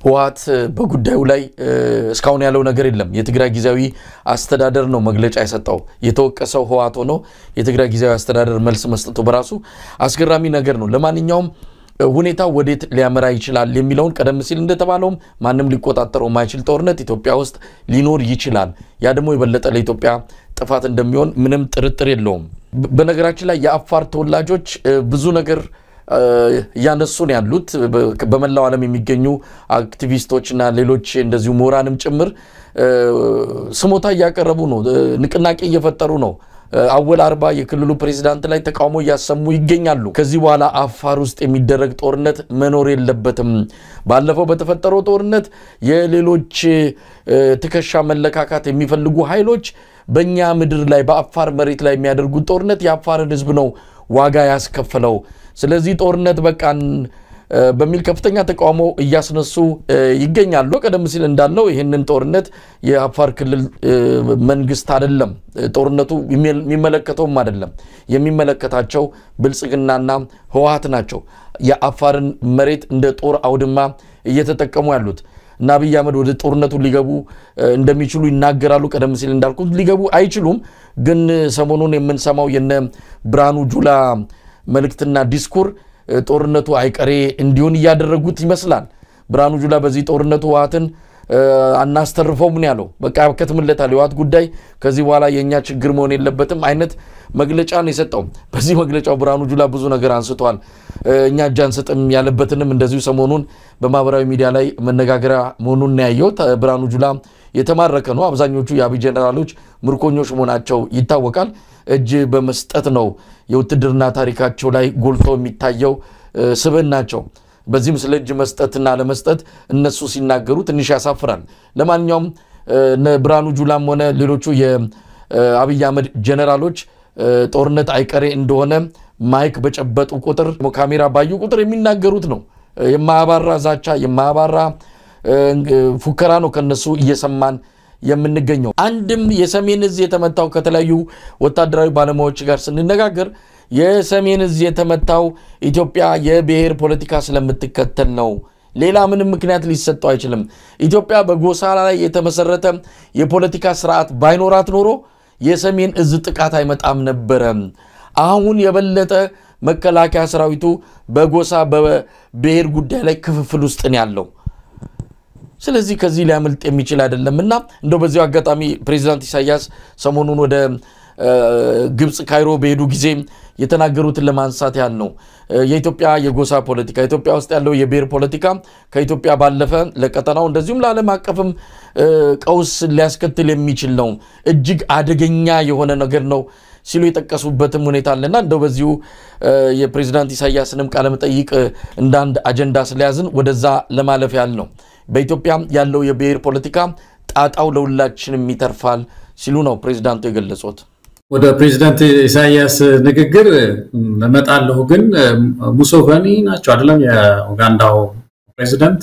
S1: ህወሓት በጉዳዩ ላይ እስካሁን ያለው ነገር የለም። የትግራይ ጊዜያዊ አስተዳደር ነው መግለጫ የሰጠው። የተወቀሰው ህወሓት ሆኖ የትግራይ ጊዜያዊ አስተዳደር መልስ መስጠቱ በራሱ አስገራሚ ነገር ነው። ለማንኛውም ሁኔታው ወዴት ሊያመራ ይችላል የሚለውን ቀደም ሲል እንደተባለው ማንም ሊቆጣጠረው ማይችል ጦርነት ኢትዮጵያ ውስጥ ሊኖር ይችላል። ያ ደግሞ የበለጠ ለኢትዮጵያ ጥፋት እንደሚሆን ምንም ጥርጥር የለውም። በነገራችን ላይ የአፋር ተወላጆች ብዙ ነገር ያነሱን ያሉት በመላው ዓለም የሚገኙ አክቲቪስቶችና ሌሎች እንደዚሁ ምሁራንም ጭምር ስሞታ ያቀረቡ ነው። ንቅናቄ እየፈጠሩ ነው። አወል አርባ የክልሉ ፕሬዝዳንት ላይ ተቃውሞ ያሰሙ ይገኛሉ። ከዚህ በኋላ አፋር ውስጥ የሚደረግ ጦርነት መኖር የለበትም። ባለፈው በተፈጠረው ጦርነት የሌሎች ትከሻ መለካካት የሚፈልጉ ኃይሎች በእኛ ምድር ላይ በአፋር መሬት ላይ የሚያደርጉት ጦርነት የአፋርን ህዝብ ነው ዋጋ ያስከፈለው። ስለዚህ ጦርነት በቃን በሚል ከፍተኛ ተቃውሞ እያስነሱ ይገኛሉ። ቀደም ሲል እንዳልነው ይሄንን ጦርነት የአፋር ክልል መንግስት አይደለም ጦርነቱ የሚመለከተውም አይደለም። የሚመለከታቸው ብልጽግናና ህወሓት ናቸው። የአፋርን መሬት እንደ ጦር አውድማ እየተጠቀሙ ያሉት እና አብይ አህመድ ወደ ጦርነቱ ሊገቡ እንደሚችሉ ይናገራሉ። ቀደም ሲል እንዳልኩት ሊገቡ አይችሉም። ግን ሰሞኑን የምንሰማው የነ ብርሃኑ ጁላ መልእክትና ዲስኩር ጦርነቱ አይቀሬ እንዲሆን ያደረጉት ይመስላል። ብርሃኑ ጁላ በዚህ ጦርነቱ ህወሓትን አናስተርፈው ምን ያለው በቃ ከተመለታል ህወሓት ጉዳይ ከዚህ በኋላ የኛ ችግር መሆን የለበትም አይነት መግለጫ ነው የሰጠው። በዚህ መግለጫው ብርሃኑ ጁላ ብዙ ነገር አንስቷል። እኛ ጃን ሰጥም ያለበትንም እንደዚሁ ሰሞኑን በማህበራዊ ሚዲያ ላይ መነጋገሪያ መሆኑን ነው ያየው። ብርሃኑ ጁላ የተማረከ ነው። አብዛኞቹ የአብይ ጀነራሎች ምርኮኞች መሆናቸው ይታወቃል። እጅ በመስጠት ነው የውትድርና ታሪካቸው ላይ ጎልቶ የሚታየው ስብዕናቸው። በዚህም ስለ እጅ መስጠትና ለመስጠት እነሱ ሲናገሩ ትንሽ ያሳፍራል። ለማንኛውም ብርሃኑ ጁላም ሆነ ሌሎቹ የአብይ አህመድ ጀነራሎች ጦርነት አይቀሬ እንደሆነ ማይክ በጨበጡ ቁጥር ካሜራ ባዩ ቁጥር የሚናገሩት ነው። የማያባራ ዛቻ የማያባራ ፉከራ ነው ከነሱ እየሰማን የምንገኘው። አንድም የሰሜን እዝ የተመታው ከተለያዩ ወታደራዊ ባለሙያዎች ጋር ስንነጋገር የሰሜን እዝ የተመታው ኢትዮጵያ የብሔር ፖለቲካ ስለምትከተል ነው። ሌላ ምንም ምክንያት ሊሰጠው አይችልም። ኢትዮጵያ በጎሳ ላይ የተመሰረተ የፖለቲካ ስርዓት ባይኖራት ኖሮ የሰሜን እዝ ጥቃት አይመጣም ነበር። አሁን የበለጠ መከላከያ ሰራዊቱ በጎሳ በብሔር ጉዳይ ላይ ክፍፍል ውስጥ ነው ያለው። ስለዚህ ከዚህ ሊያመልጥ የሚችል አይደለምና እንደው በዚሁ አጋጣሚ ፕሬዝዳንት ኢሳያስ ሰሞኑን ወደ ግብጽ ካይሮ በሄዱ ጊዜ የተናገሩትን ለማንሳት ያህል ነው። የኢትዮጵያ የጎሳ ፖለቲካ ኢትዮጵያ ውስጥ ያለው የብሔር ፖለቲካ ከኢትዮጵያ ባለፈ ለቀጠናው እንደዚሁም ለዓለም አቀፍም ቀውስ ሊያስከትል የሚችል ነው። እጅግ አደገኛ የሆነ ነገር ነው ሲሉ የጠቀሱበትም ሁኔታ አለና እንደው በዚሁ የፕሬዝዳንት ኢሳያስንም ቃለ መጠይቅ እንዳንድ አጀንዳ ስለያዝን ወደዛ ለማለፍ ያህል ነው። በኢትዮጵያ ያለው የብሔር ፖለቲካ ጣጣው ለሁላችንም ይተርፋል ሲሉ ነው ፕሬዝዳንቱ የገለጹት።
S2: ወደ ፕሬዝዳንት ኢሳያስ ንግግር መመጣለሁ። ግን ሙሶቬኒ ናቸው አይደለም የኡጋንዳው ፕሬዝዳንት።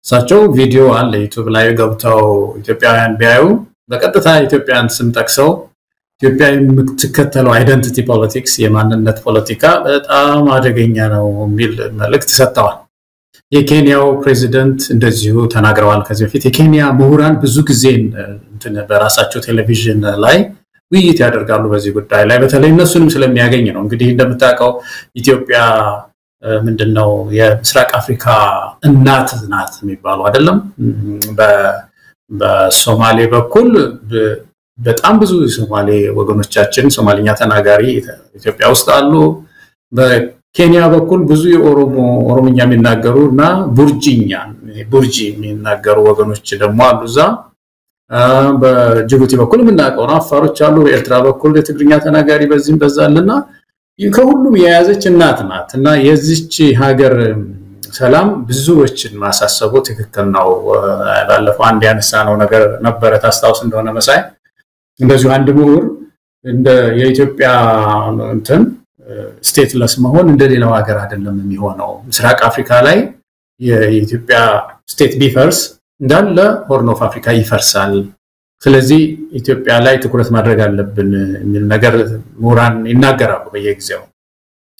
S2: እሳቸው ቪዲዮ አለ ዩቲዩብ ላይ ገብተው ኢትዮጵያውያን ቢያዩ በቀጥታ ኢትዮጵያን ስም ጠቅሰው ኢትዮጵያ የምትከተለው አይደንቲቲ ፖለቲክስ የማንነት ፖለቲካ በጣም አደገኛ ነው የሚል መልእክት ሰጥተዋል። የኬንያው ፕሬዝዳንት እንደዚሁ ተናግረዋል። ከዚህ በፊት የኬንያ ምሁራን ብዙ ጊዜ በራሳቸው ቴሌቪዥን ላይ ውይይት ያደርጋሉ በዚህ ጉዳይ ላይ በተለይ እነሱንም ስለሚያገኝ ነው። እንግዲህ እንደምታውቀው ኢትዮጵያ ምንድነው የምስራቅ አፍሪካ እናት ናት የሚባሉ አይደለም። በሶማሌ በኩል በጣም ብዙ ሶማሌ ወገኖቻችን ሶማሊኛ ተናጋሪ ኢትዮጵያ ውስጥ አሉ። ኬንያ በኩል ብዙ ኦሮሞኛ የሚናገሩና ቡርጂ የሚናገሩ ወገኖች ደግሞ አሉ እዛ በጅቡቲ በኩል የምናውቀው አፋሮች አሉ በኤርትራ በኩል የትግርኛ ተናጋሪ በዚህም በዛልና ከሁሉም የያዘች እናት ናትና የዚች ሀገር ሰላም ብዙዎችን ማሳሰቡ ትክክል ነው ባለፈው አንድ ያነሳነው ነገር ነበር ታስታውስ እንደሆነ መሳይ እንደዚሁ አንድ ምሁር እንደ የኢትዮጵያ እንትን ስቴትለስ መሆን እንደሌላው ሀገር አይደለም የሚሆነው ምስራቅ አፍሪካ ላይ የኢትዮጵያ ስቴት ቢፈርስ እንዳለ ሆርን ኦፍ አፍሪካ ይፈርሳል ስለዚህ ኢትዮጵያ ላይ ትኩረት ማድረግ አለብን የሚል ነገር ምሁራን ይናገራሉ በየጊዜው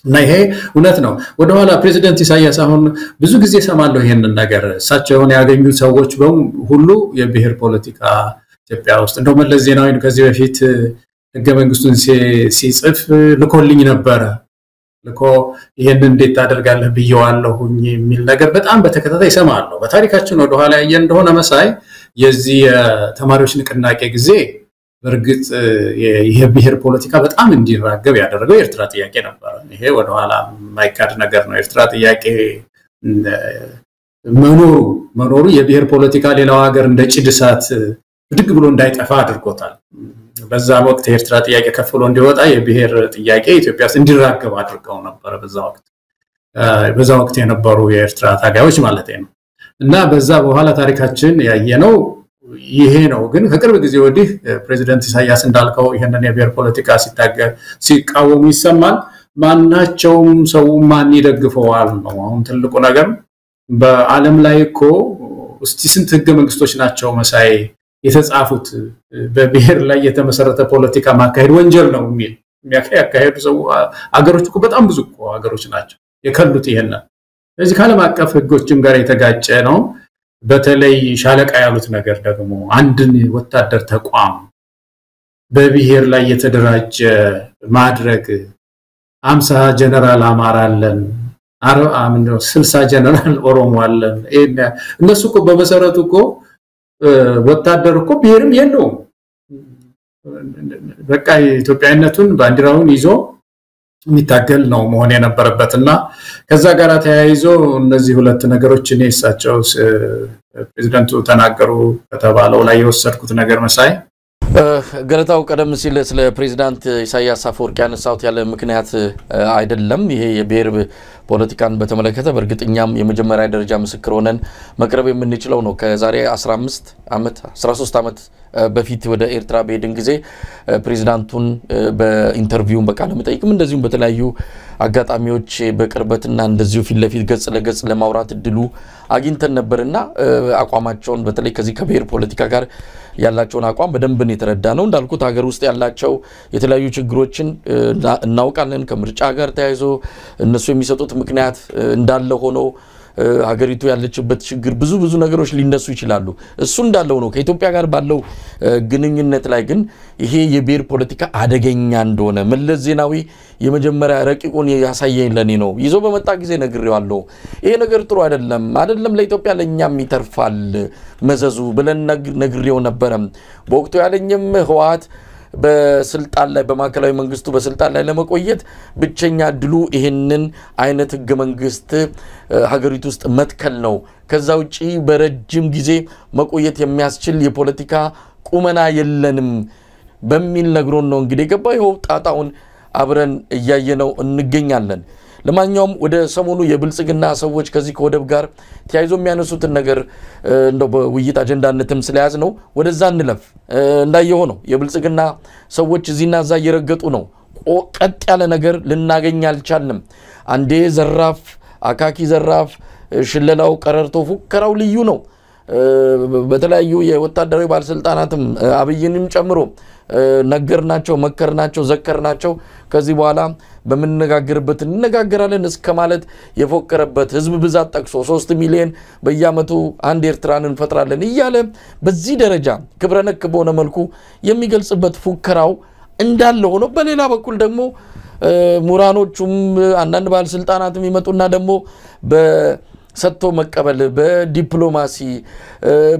S2: እና ይሄ እውነት ነው ወደ ኋላ ፕሬዚደንት ኢሳያስ አሁን ብዙ ጊዜ ሰማለው ይሄንን ነገር ሳቸውን ያገኙ ሰዎች ሁሉ የብሔር ፖለቲካ ኢትዮጵያ ውስጥ እንደው መለስ ዜናዊ ከዚህ በፊት ህገ መንግስቱን ሲጽፍ ልኮልኝ ነበር ልኮ ይሄንን እንዴት ታደርጋለህ ብየዋለሁኝ የሚል ነገር በጣም በተከታታይ ሰማለው በታሪካችን ወደ ኋላ ያየን እንደሆነ መሳይ የዚህ ተማሪዎች ንቅናቄ ጊዜ በርግጥ ይሄ ብሔር ፖለቲካ በጣም እንዲራገብ ያደረገው ኤርትራ ጥያቄ ነበር ይሄ ወደ ኋላ ማይካድ ነገር ነው ኤርትራ ጥያቄ መኖሩ የብሔር ፖለቲካ ሌላው ሀገር እንደ ጭድሳት ድግ ብሎ እንዳይጠፋ አድርጎታል በዛ ወቅት ኤርትራ ጥያቄ ከፍሎ እንዲወጣ የብሔር ጥያቄ ኢትዮጵያ ውስጥ እንዲራገብ አድርገው ነበር በዛ ወቅት የነበሩ የኤርትራ ታጋዮች ማለት ነው እና በዛ በኋላ ታሪካችን ያየነው ይሄ ነው ግን ከቅርብ ጊዜ ወዲህ ፕሬዚደንት ኢሳያስ እንዳልከው ይሄንን የብሔር ፖለቲካ ሲቃወሙ ይሰማል ማናቸውም ሰው ማን ይደግፈዋል ነው አሁን ትልቁ ነገር በአለም ላይ እኮ እስቲ ስንት ህገ መንግስቶች ናቸው መሳይ የተጻፉት በብሔር ላይ የተመሰረተ ፖለቲካ ማካሄድ ወንጀል ነው የሚል የሚያካሄዱ ሰው አገሮች እኮ በጣም ብዙ እኮ አገሮች ናቸው የከሉት ይሄን ስለዚህ ካለም አቀፍ ህጎችም ጋር የተጋጨ ነው በተለይ ሻለቃ ያሉት ነገር ደግሞ አንድን ወታደር ተቋም በብሔር ላይ የተደራጀ ማድረግ 50 ጀነራል አማራ አለን 60 ጀነራል ኦሮሞ አለን እነሱ እኮ በመሰረቱ እኮ ወታደር እኮ ብሔርም የለውም በቃ ኢትዮጵያዊነቱን ባንዲራውን ይዞ የሚታገል ነው መሆን የነበረበትና ከዛ ጋር ተያይዞ እነዚህ ሁለት ነገሮች እሳቸው ፕሬዝዳንቱ ተናገሩ ከተባለው ላይ የወሰድኩት ነገር መሳይ ገለታው ቀደም ሲል ስለ ፕሬዝዳንት ኢሳያስ አፈወርቂ ያነሳውት ያለ ምክንያት አይደለም ይሄ የብሔር ፖለቲካን በተመለከተ በርግጥኛም የመጀመሪያ ደረጃ ምስክር ሆነን መቅረብ የምንችለው ነው ከዛሬ 13 ዓመት በፊት ወደ ኤርትራ በሄድን ጊዜ ፕሬዝዳንቱን በኢንተርቪው በቃለ መጠይቅም እንደዚሁም በተለያዩ አጋጣሚዎች በቅርበትና እንደዚሁ ፊት ለፊት ገጽ ለገጽ ለማውራት እድሉ አግኝተን ነበርና አቋማቸውን በተለይ ከዚህ ከብሔር ፖለቲካ ጋር ያላቸውን አቋም በደንብን የተረዳነው እንዳልኩት ሀገር ውስጥ ያላቸው የተለያዩ ችግሮችን እናውቃለን ከምርጫ ጋር ተያይዞ እነሱ የሚሰጡት ምክንያት እንዳለ ሆኖ ሀገሪቱ ያለችበት ችግር ብዙ ነገሮች ሊነሱ ይችላሉ እሱ እንዳለው ነው ከኢትዮጵያ ጋር ባለው ግንኙነት ላይ ግን ይሄ የብሔር ፖለቲካ አደገኛ እንደሆነ መለስ ዜናዊ የመጀመሪያ ረቂቁን ያሳየኝ ለኔ ነው ይዞ በመጣ ጊዜ ነግሬዋለሁ ይሄ ነገር ጥሩ አይደለም ለኢትዮጵያ ለኛም ይተርፋል መዘዙ ብለን ነግሬው ነበር በወቅቱ ያለኝም ህወሓት በስልጣን ላይ በማከላዊ መንግስቱ በስልጣን ላይ ለመቆየት ብቸኛ ድሉ ይሄንን አይነት ህገ መንግስት ሀገሪቱ ውስጥ መትከል ነው ከዛ ውጪ በረጅም ጊዜ መቆየት የሚያስችል የፖለቲካ ቁመና የለንም በሚል ነግሮን ነው እንግዲህ ገባው ይኸው ጣጣውን አብረን እያየነው እንገኛለን ለማንኛውም ወደ ሰሞኑ የብልጽግና ሰዎች ከዚህ ከወደብ ጋር ተያይዞ የሚያነሱትን ነገር እንደው በውይይት አጀንዳነትም ስለያዝ ነው ወደዛ እንለፍ እንዳየው ነው የብልጽግና ሰዎች እዚህና እዛ እየረገጡ ነው ቀጥ ያለ ነገር ልናገኝ አልቻልንም አንዴ ዘራፍ አካኪ ዘራፍ ሽለላው ቀረርቶ ፉከራው ልዩ ነው በተለያዩ የወታደራዊ ባለስልጣናትም አብይንም ጨምሮ ነገርናቸው መከርናቸው ዘከርናቸው ከዚህ በኋላ በመነጋገርበት እንነጋገራለን እስከማለት የፎከረበት ህዝብ ብዛት ጠቅሶ 3 ሚሊዮን በየአመቱ አንድ ኤርትራን እንፈጥራለን እያለ በዚህ ደረጃ ክብረነክ በሆነ መልኩ የሚገልጽበት ፉከራው እንዳለ ሆኖ በሌላ በኩል ደግሞ ሙራኖቹም አንዳንድ ባለስልጣናትም ይመጡና ደግሞ በሰጥቶ መቀበል በዲፕሎማሲ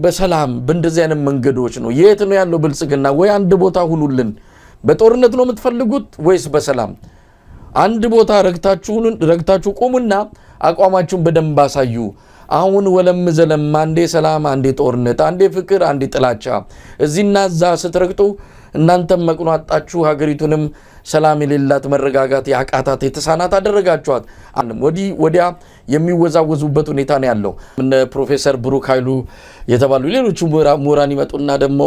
S2: በሰላም በእንደዚህ አይነት መንገዶች ነው የት ነው ያለው ብልጽግና ወይ አንድ ቦታ ሁሉልን በጦርነት ነው የምትፈልጉት ወይስ በሰላም
S1: አንድ ቦታ ረግታችሁ ቆሙና አቋማችሁን በደንብ አሳዩ አሁን ወለም ዘለም አንዴ ሰላም አንዴ ጦርነት አንዴ ፍቅር አንዴ ጥላቻ እዚህና እዛ ስትረግጡ እናንተም መቅኗጣችሁ ሀገሪቱንም ሰላም የሌላት መረጋጋት ያቃታት የተሳናት አደረጋችኋት ወዲያ የሚወዛወዙበት ሁኔታ ነው ያለው እነ ፕሮፌሰር ብሩክ ኃይሉ የተባሉ ሌሎች ምሁራን ይመጡና ደግሞ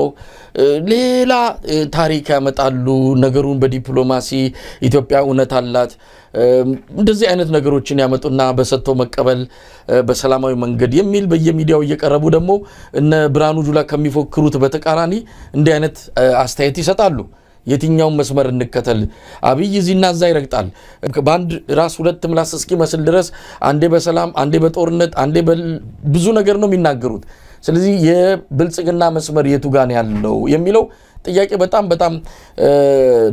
S1: ሌላ ታሪክ ያመጣሉ ነገሩን በዲፕሎማሲ ኢትዮጵያ እውነት አላት እንደዚህ አይነት ነገሮችን ያመጡና በሰጥቶ መቀበል በሰላማዊ መንገድ የሚል በየሚዲያው እየቀረቡ ደግሞ እነ ብራኑ ጁላ ከሚፎክሩት በተቃራኒ እንዲህ አይነት አስተያየት ይሰጣሉ የትኛው መስመር እንከተል አብይ ዚና ዛ ይረግጣል ባንድ ራስ ሁለት ምላስ እስኪ መስል ድረስ አንዴ በሰላም አንዴ በጦርነት አንዴ ብዙ ነገር ነው የሚናገሩት ስለዚህ የብልጽግና መስመር የቱ ጋር ነው ያለው የሚለው ጥያቄ በጣም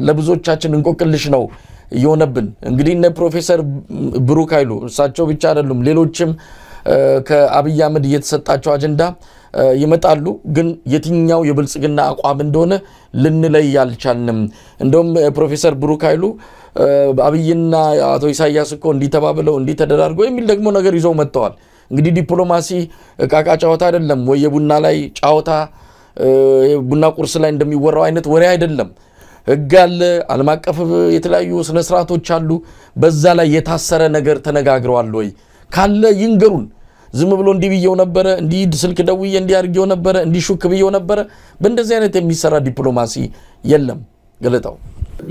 S1: ለብዙዎቻችን እንቆቅልሽ ነው ይሆነብን እንግዲህ እነ ፕሮፌሰር ብሩክ ኃይሉ እሳቸው ብቻ አይደሉም ሌሎችም ከአብይ አህመድ እየተሰጣቸው አጀንዳ ይመጣሉ ግን የትኛው የብልጽግና አቋም እንደሆነ ልንለይ ያልቻልንም እንደውም ፕሮፌሰር ብሩክ ኃይሉ አብይና አቶ ኢሳያስ እኮ እንዲተባበለው እንዲተደራርገው የሚል ደግሞ ነገር ይዘው መጥተዋል እንግዲህ ዲፕሎማሲ ቃቃ ጫወታ አይደለም ወይ የቡና ላይ ጫወታ ቡና ቁርስ ላይ እንደሚወራው አይነት ወሬ አይደለም ህጋለ ዓለም አቀፍ የተለያዩ ስነ ስርዓቶች አሉ በዛ ላይ የታሰረ ነገር ተነጋግረዋል ወይ ካለ ይንገሩን ዝም ብሎ እንዲብየው ነበር እንዲ ስልክ ደውዬ እንዲያርገው ነበር እንዲሹክ ብየው ነበር በእንደዚህ አይነት የሚሰራ ዲፕሎማሲ የለም ገለታው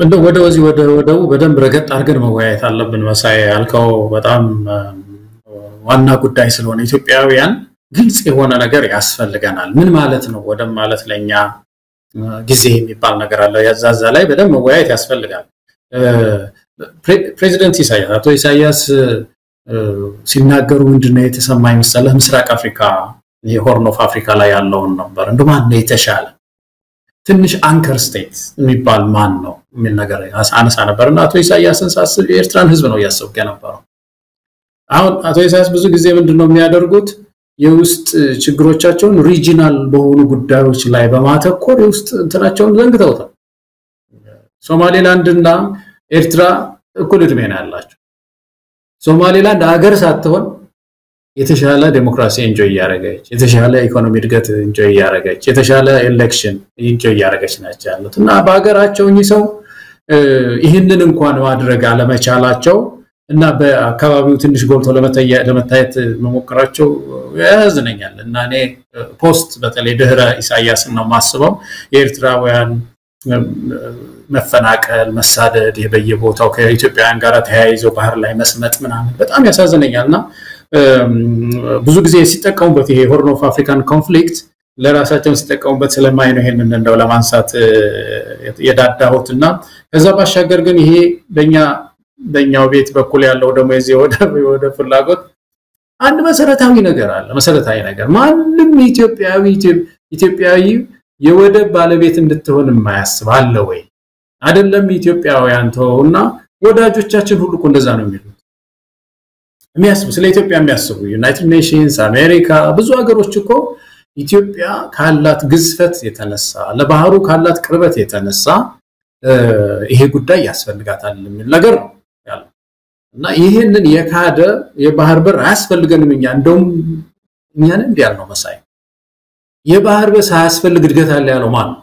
S2: እንደው ወደው በደንብ ረገጥ አድርገን መወያየት አለብን መሳይ ያልከው በጣም ዋና ጉዳይ ስለሆነ ኢትዮጵያውያን ግልጽ የሆነ ነገር ያስፈልገናል ምን ማለት ነው ወደም ማለት ለኛ ጊዜ የሚባል ነገር አለ ያዛዛ ላይ በደንብ መወያየት ያስፈልጋል ፕሬዚደንት ኢሳያስ አቶ ኢሳያስ ሲናገሩ ምንድነው የተሰማኝ መሰለህ ምስራቅ አፍሪካ የሆርን ኦፍ አፍሪካ ላይ ያለውን ነበር እንደማን ነው የተሻለ ትንሽ አንከር ስቴት የሚባል ማን ነው ምን ነገር አነሳ ነበርና አቶ ኢሳያስን ሳስብ የኤርትራን ህዝብ ነው ያሰብከ ነበር አሁን አቶ ኢሳያስ ብዙ ጊዜ ምንድነው የሚያደርጉት የውስጥ ችግሮቻቸውን ሪጂናል በሆኑ ጉዳዮች ላይ በማተኮር የውስጥ እንትናቸውን ዘንግተውታል ሶማሌላንድና ኤርትራ እኩል እድሜ ነው ያላቸው ሶማሌላንድ ሀገር ሳትሆን የተሻለ ዲሞክራሲ ኢንጆይ ያረጋች የተሻለ ኢኮኖሚ እድገት ኢንጆይ ያረጋች የተሻለ ኤሌክሽን ኢንጆይ ያረጋች ናቸው ያሉትና በአገራቸው እኚህ ሰው ይህንን እንኳን ማድረግ አለመቻላቸው እና በአካባቢው ትንሽ ጎልቶ ለመታየት መሞከራቸው ያዝነኛል እና እኔ ፖስት በተለይ ድህረ ኢሳያስ ነው ማስበው የኤርትራውያን መፈናቀል መሳደድ የበየቦታው ከኢትዮጵያውያን ጋር ተያይዘው ባህር ላይ መስመጥ ምናምን በጣም ያሳዝነኛልና ብዙ ጊዜ ሲጠቀሙበት ይሄ ሆርን ኦፍ አፍሪካን ኮንፍሊክት ለራሳቸው ሲጠቀሙበት ስለማይ ነው ይሄንን እንደው ለማንሳት የዳዳሁትና ከዛ ባሻገር ግን ይሄ በእኛው ቤት በኩል ያለው ደግሞ የዚህ ወደ ፍላጎት አንድ መሰረታዊ ነገር አለ መሰረታዊ ነገር ማንንም ኢትዮጵያዊ የወደብ ባለቤት እንድትሆን የማያስብ አለ ወይ አይደለም ኢትዮጵያውያን ተውና ወዳጆቻችን ሁሉ እንደዛ ነው የሚያስቡ ስለ ኢትዮጵያ የሚያስቡ ዩናይትድ ኔሽንስ አሜሪካ ብዙ ሀገሮች እኮ ኢትዮጵያ ካላት ግዝፈት የተነሳ ለባህሩ ካላት ቅርበት የተነሳ ይሄ ጉዳይ ያስፈልጋታል የሚል ነገር ነው ያለው እና ይሄንን የካደ የባህር በር አያስፈልገንም እንደውም እኛን እንዲያል ነው መሳይ የባህር በር ሳያስፈልግ እድገት አለ ያለው ማን ነው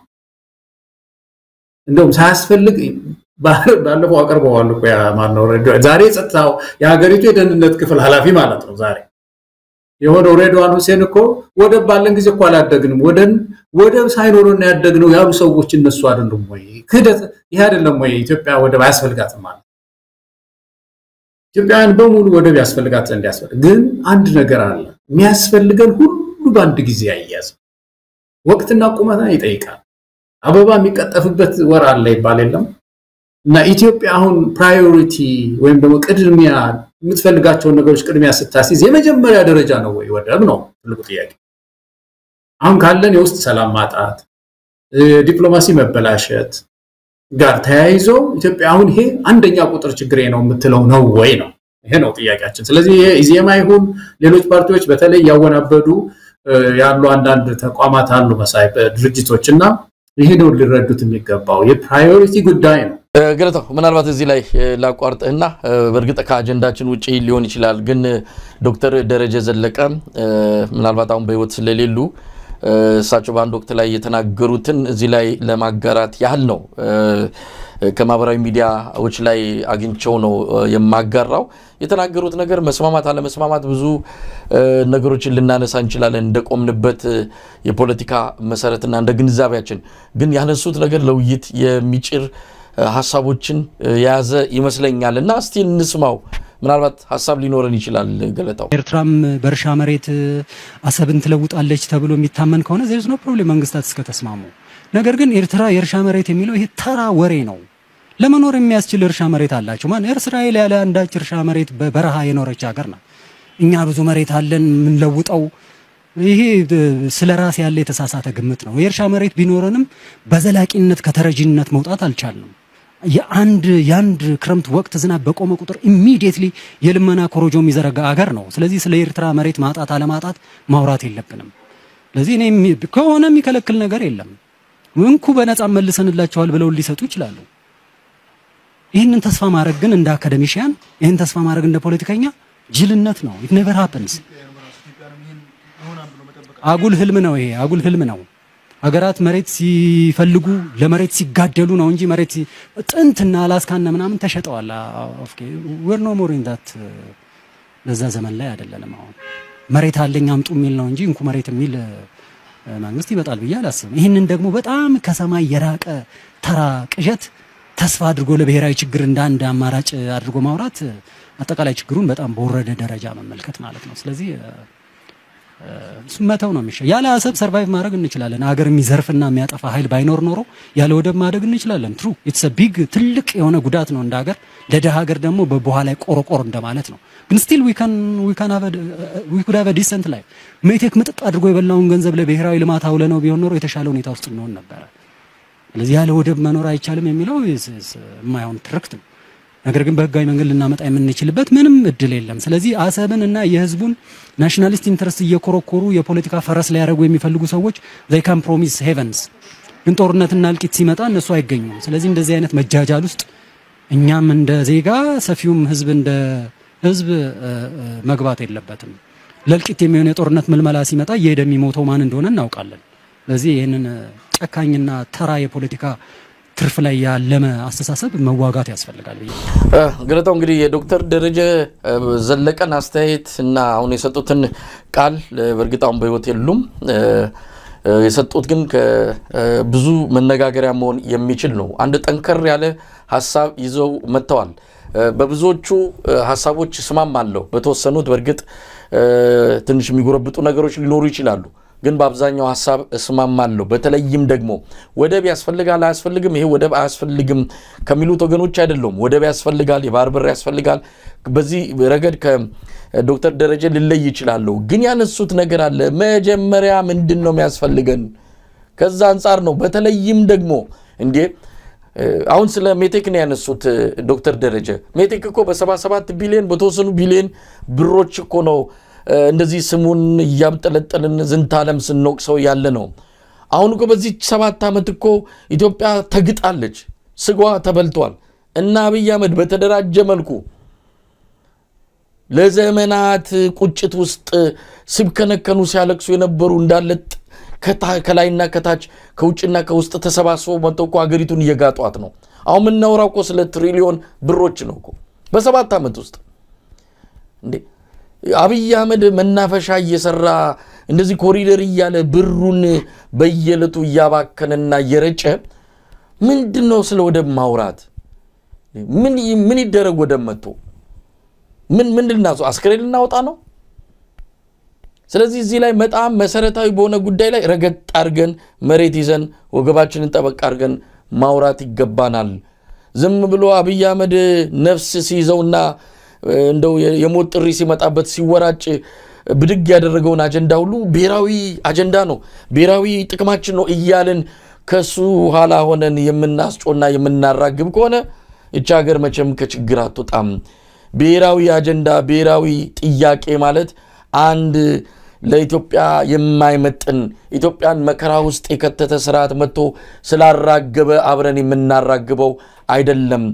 S2: እንደውም ሳያስፈልግ ባህር ባለፈው አቀርበዋል እኮ ያ ማን ነው ዛሬ ጸጥታው የሀገሪቱ የደህንነት ክፍል ኃላፊ ማለት ነው ዛሬ የሆነው ሬድዋን ሁሴን እኮ ወደብ ባለን ጊዜ እኮ አላደግንም ወደብ ሳይኖርና ያደግነው ያሉ ሰዎች እነሱ አይደሉም ወይ ክህደት ይሄ አይደለም ወይ ኢትዮጵያ ወደብ ያስፈልጋትም ማለት ኢትዮጵያን በሙሉ ወደብ ያስፈልጋት እንዲያስፈልግ ግን አንድ ነገር አለ የሚያስፈልገን ሁሉ በአንድ ጊዜ ያያዝ ወቅትና ቁመና ይጠይቃል አበባ የሚቀጠፍበት ወር አለ ይባል የለም እና ኢትዮጵያ አሁን ፕራዮሪቲ ወይም ደግሞ ቅድሚያ የምትፈልጋቸው ነገሮች ቅድሚያ ስታስይዝ የመጀመሪያ ደረጃ ነው ወይ ወደብ ነው ትልቁ ጥያቄ አሁን ካለን የውስጥ ሰላም ማጣት ዲፕሎማሲ መበላሸት ጋር ተያይዞ ኢትዮጵያ አሁን ይሄ አንደኛ ቁጥር ችግር ነው የምትለው ነው ወይ ነው ይሄ ነው ጥያቄያችን ስለዚህ ኢዜማ ይሁን ሌሎች ፓርቲዎች በተለይ ያወናበዱ ያሉ አንዳንድ ተቋማት አሉ መሳይ ድርጅቶችና ይሄ ነው ሊረዱት የሚገባው የፕራዮሪቲ ጉዳይ ነው
S1: ገለታው ምናልባት እዚህ ላይ ላቋርጥህና በርግጥ ከአጀንዳችን ውጪ ሊሆን ይችላል ግን ዶክተር ደረጀ ዘለቀ ምናልባት አሁን በህይወት ስለሌሉ እሳቸው በአንድ ወቅት ላይ የተናገሩትን እዚህ ላይ ለማጋራት ያህል ነው ከማህበራዊ ሚዲያዎች ላይ አግኝቸው ነው የማጋራው የተናገሩት ነገር መስማማት አለ መስማማት ብዙ ነገሮችን ልናነሳ እንችላለን እንደቆምንበት የፖለቲካ መሰረትና እንደ ግንዛቤያችን ግን ያነሱት ነገር ለውይይት የሚጭር ሐሳቦችን ያዘ ይመስለኛልና እስቲ እንስማው ምናልባት ሐሳብ ሊኖረን ይችላል ገለታው
S3: ኤርትራም በርሻ መሬት አሰብን ትለውጣለች ተብሎ የሚታመን ከሆነ there is no problem መንግስታት እስከ ተስማሙ ነገር ግን ኤርትራ የርሻ መሬት የሚለው ይሄ ተራ ወሬ ነው ለመኖር የሚያስችል እርሻ መሬት አላችሁ ማን እስራኤል ያለ አንዳች እርሻ መሬት በበረሃ የኖረች ሀገር ናት እኛ ብዙ መሬት አለን ምን ለውጣው ይሄ ስለራስ ያለ የተሳሳተ ግምት ነው የርሻ መሬት ቢኖርንም በዘላቂነት ከተረጂነት መውጣት አልቻልንም ያንድ ክረምት ወቅት ዝናብ በቆመ ቁጥር ኢሚዲየትሊ የልመና ኮሮጆ የሚዘረጋ ሀገር ነው ስለዚህ ስለ ኤርትራ መሬት ማጣት አለማጣት ማውራት የለብንም ስለዚህ እኔ ከሆነ የሚከለክል ነገር የለም እንኩ በነፃ መልሰንላቸዋል ብለው ሊሰጡ ይችላሉ ይሄንን ተስፋ ማድረግ ግን እንደ አካዳሚሽያን ይሄን ተስፋ ማድረግ እንደ ፖለቲከኛ ጅልነት ነው it never happens አጉል ህልም ነው ይሄ አጉል ህልም ነው ሀገራት መሬት ሲፈልጉ ለመሬት ሲጋደሉ ነው እንጂ መሬት ጥንትና አላስካና ምናምን ተሸጠዋል ኦኬ we're no more in that ለዛ ዘመን ላይ አይደለም አሁን መሬት አለኝ አምጡ የሚል ነው እንጂ እንኩ መሬት የሚል መንግስት ይመጣል ብዬ አላስብም ይሄንን ደግሞ በጣም ከሰማይ የራቀ ተራ ቅዠት ተስፋ አድርጎ ለብሔራዊ ችግር እንዳንድ አማራጭ አድርጎ ማውራት አጠቃላይ ችግሩን በጣም በወረደ ደረጃ መመልከት ማለት ነው ስለዚህ ስመታው ነው የሚሻለው ያለ አሰብ ሰርቫይቭ ማድረግ እንችላለን ሀገር የሚዘርፍና የሚያጠፋ ኃይል ባይኖር ኖሮ ያለ ወደብ ማድረግ እንችላለን ትሩ ኢትስ አ ቢግ ትልቅ የሆነ ጉዳት ነው እንደ ሀገር ለደሃ ሀገር ደግሞ በበኋላ ላይ ቆርቆር እንደማለት ነው ግን ስቲል we could have a decent life ሜቴክ ምጥጥ አድርጎ የበላውን ገንዘብ ለብሔራዊ ልማት አውለ ነው ቢሆን ኖሮ የተሻለ ሁኔታ ውስጥ እንሆን ነበር ስለዚህ ያለ ወደብ መኖር አይቻልም የሚለው የማይሆን ትርክት ነው ነገር ግን በህጋዊ መንገድ ልናመጣ የምንችልበት ምንም እድል የለም ስለዚህ አሰብንና የህዝቡን ናሽናሊስት ኢንተረስት እየኮረኮሩ የፖለቲካ ፈረስ ላይ ያደርጉ የሚፈልጉ ሰዎች they can promise heavens ግን ጦርነትና እልቂት ሲመጣ እነሱ አይገኙም ስለዚህ እንደዚህ አይነት መጃጃል ውስጥ እኛም እንደ ዜጋ ሰፊውም ህዝብ እንደ ህዝብ መግባት የለበትም ለእልቂት የሚሆን የጦርነት መልመላ ሲመጣ የደሚሞተው ማን እንደሆነ እናውቃለን ስለዚህ ይሄንን ጨካኝና ተራ የፖለቲካ ትርፍ ላይ ያለመ አስተሳሰብ መዋጋት ያስፈልጋል
S1: ገለታው እንግዲህ የዶክተር ደረጀ ዘለቀን አስተያየት እና አሁን የሰጡትን ቃል በርግጣው በህይወት የሉም የሰጡት ግን ብዙ መነጋገሪያ መሆን የሚችል ነው አንድ ጠንከር ያለ ሐሳብ ይዘው መጥተዋል በብዙዎቹ ሐሳቦች ስማማለሁ በተወሰኑት በርግጥ ትንሽ የሚጎረብጡ ነገሮች ሊኖሩ ይችላሉ ግን በአብዛኛው ሐሳብ እስማማለሁ በተለይም ደግሞ ወደብ ያስፈልጋል አያስፈልግም ይሄ ወደብ አያስፈልግም ከሚሉት ወገኖች አይደለም ወደብ ያስፈልጋል የባህር በር ያስፈልጋል በዚህ ረገድ ከዶክተር ደረጀ ሊለይ ይችላል ግን ያነሱት ነገር አለ መጀመሪያ ምንድነው የሚያስፈልገን ከዛ አንፃር ነው በተለይም ደግሞ እንዴ አሁን ስለ ሜቴክ ነው ያነሱት ዶክተር ደረጀ ሜቴክ እኮ በ77 ቢሊዮን በተወሰኑ ቢሊዮን ብሮች እኮ ነው እንደዚህ ስሙን ያብጠለጠልን ዝንታለም ስንወቅሰው ያለ ነው አሁን እኮ በዚህ 7 አመት እኮ ኢትዮጵያ ተግጣለች ስጓ ተበልቷል እና አብይ አህመድ በተደራጀ መልኩ ለዘመናት ቁጭት ውስጥ ሲብከነከኑ ሲያለቅሱ የነበሩ እንዳለ ከላይና ከታች ከውጭና ከውስጥ ተሰባስበው መጥተው እኮ ሀገሪቱን እየጋጧት ነው አሁን ምን ነው ራቆ ስለ ትሪሊዮን ብሮች ነው እኮ በ7 አመት ውስጥ እንዴ አብይ አህመድ መናፈሻ እየሰራ እንደዚህ ኮሪደር ይያለ ብሩን በየለቱ ያባከነና የረጨ ምንድነው ስለ ወደብ ማውራት ምን ይደረግ ወደብ መጥቶ ምንድነው አስከሬን እናውጣ ነው ስለዚህ እዚህ ላይ በጣም መሰረታዊ በሆነ ጉዳይ ላይ ረገጥ አርገን መሬት ይዘን ወገባችንን ጠበቅ አርገን ማውራት ይገባናል ዝም ብሎ አብይ አህመድ ነፍስ ሲይዘውና እንደው የሞት ጥሪ ሲመጣበት ሲወራጭ ብድግ ያደረገውን አጀንዳ ሁሉ ብሔራዊ አጀንዳ ነው ብሔራዊ ጥቅማችን ነው እያልን ከሱ ኋላ ሆነን የምናስጮና የምናራግብ ከሆነ እቺ ሀገር መቼም ከችግር አትወጣም ብሔራዊ አጀንዳ ብሔራዊ ጥያቄ ማለት አንድ ለኢትዮጵያ የማይመጥን ኢትዮጵያን መከራ ውስጥ የከተተ ስርዓት መጥቶ ስላራገበ አብረን የምናራግበው አይደለም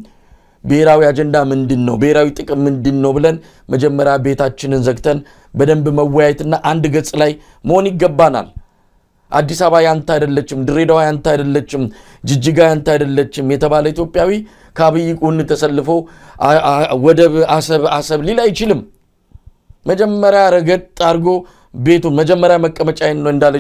S1: ብሔራዊ አጀንዳ ምንድነው ብሔራዊ ጥቅም ምንድነው ብለን መጀመሪያ ቤታችንን ዘግተን በደንብ መወያየትና አንድ ገጽ ላይ መሆን ይገባናል አዲስ አበባ ያንተ አይደለችም ድሬዳዋ ያንተ አይደለችም ጅጅጋ ያንተ አይደለችም የተባለ ኢትዮጵያዊ ካብይ ቁን ተሰልፎ ወደብ አሰብ ሊል አይችልም መጀመሪያ ረገጥ አርጎ ቤቱ መጀመሪያ መቀመጫዬን ነው እንዳለ